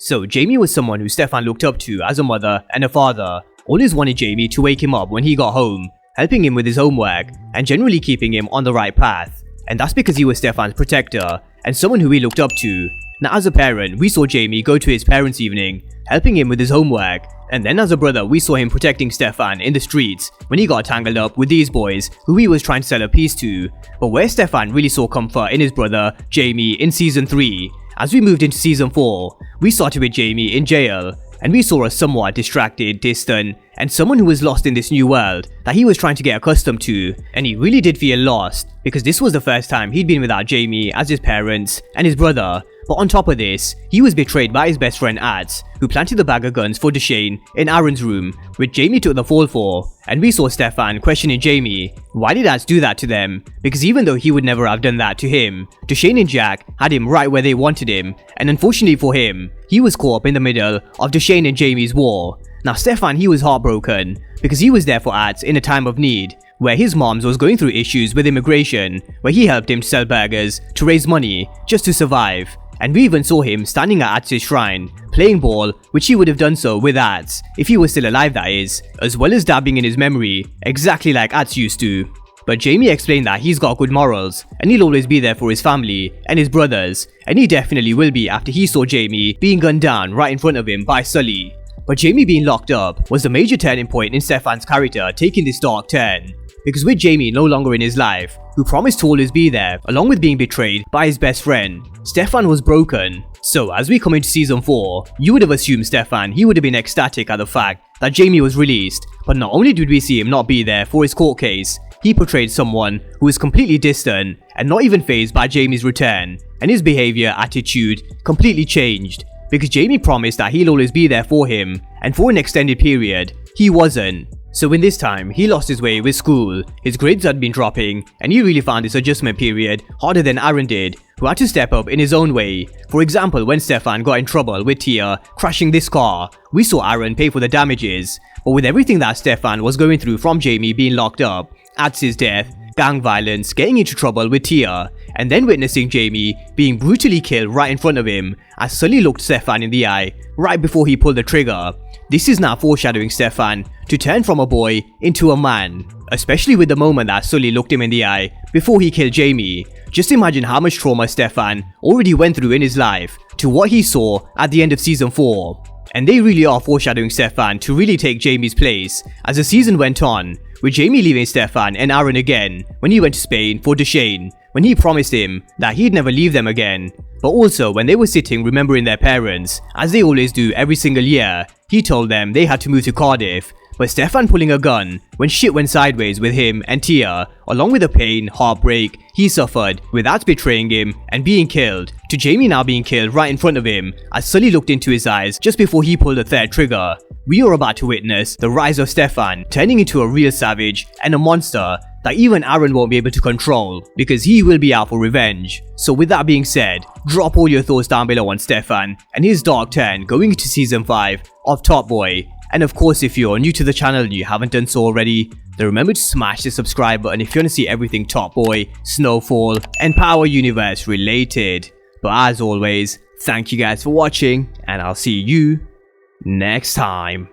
So Jamie was someone who Stefan looked up to as a mother and a father, always wanted Jamie to wake him up when he got home, helping him with his homework, and generally keeping him on the right path. And that's because he was Stefan's protector, and someone who he looked up to. Now as a parent, we saw Jamie go to his parents' evening, helping him with his homework, and then as a brother we saw him protecting Stefan in the streets when he got tangled up with these boys who he was trying to sell a piece to. But where Stefan really saw comfort in his brother, Jamie, in season 3, as we moved into season 4, we started with Jamie in jail, and we saw a somewhat distracted, distant, and someone who was lost in this new world that he was trying to get accustomed to, and he really did feel lost because this was the first time he'd been without Jamie as his parents and his brother. But on top of this, he was betrayed by his best friend Ads, who planted the bag of guns for Deshane in Aaron's room, which Jamie took the fall for. And we saw Stefan questioning Jamie, why did Ads do that to them? Because even though he would never have done that to him, Deshane and Jack had him right where they wanted him, and unfortunately for him, he was caught up in the middle of Deshane and Jamie's war. Now Stefan, he was heartbroken, because he was there for Ads in a time of need, where his mom's was going through issues with immigration, where he helped him sell burgers to raise money just to survive. And we even saw him standing at Ads' shrine, playing ball, which he would have done so with Ads, if he was still alive that is, as well as dabbing in his memory, exactly like Ads used to. But Jamie explained that he's got good morals, and he'll always be there for his family and his brothers, and he definitely will be after he saw Jamie being gunned down right in front of him by Sully. But Jamie being locked up was the major turning point in Stefan's character taking this dark turn, because with Jamie no longer in his life, who promised to always be there, along with being betrayed by his best friend, Stefan was broken. So as we come into season 4, you would have assumed Stefan, he would have been ecstatic at the fact that Jamie was released, but not only did we see him not be there for his court case, he portrayed someone who is completely distant and not even fazed by Jamie's return, and his behaviour, attitude completely changed, because Jamie promised that he'll always be there for him, and for an extended period, he wasn't. So in this time, he lost his way with school, his grades had been dropping, and he really found this adjustment period harder than Aaron did, who had to step up in his own way. For example, when Stefan got in trouble with Tia crashing this car, we saw Aaron pay for the damages. But with everything that Stefan was going through from Jamie being locked up, Ads' death, gang violence, getting into trouble with Tia, and then witnessing Jamie being brutally killed right in front of him as Sully looked Stefan in the eye right before he pulled the trigger. This is now foreshadowing Stefan to turn from a boy into a man, especially with the moment that Sully looked him in the eye before he killed Jamie. Just imagine how much trauma Stefan already went through in his life to what he saw at the end of season 4. And they really are foreshadowing Stefan to really take Jamie's place as the season went on, with Jamie leaving Stefan and Aaron again when he went to Spain for Deshane, when he promised him that he'd never leave them again. But also when they were sitting remembering their parents, as they always do every single year, he told them they had to move to Cardiff. But Stefan pulling a gun when shit went sideways with him and Tia, along with the pain, heartbreak he suffered with Ads betraying him and being killed, to Jamie now being killed right in front of him as Sully looked into his eyes just before he pulled the third trigger. We are about to witness the rise of Stefan turning into a real savage and a monster that even Aaron won't be able to control, because he will be out for revenge. So with that being said, drop all your thoughts down below on Stefan and his dark turn going into season 5 of Top Boy. And of course, if you're new to the channel and you haven't done so already, then remember to smash the subscribe button if you want to see everything Top Boy, Snowfall, and Power Universe related. But as always, thank you guys for watching, and I'll see you next time.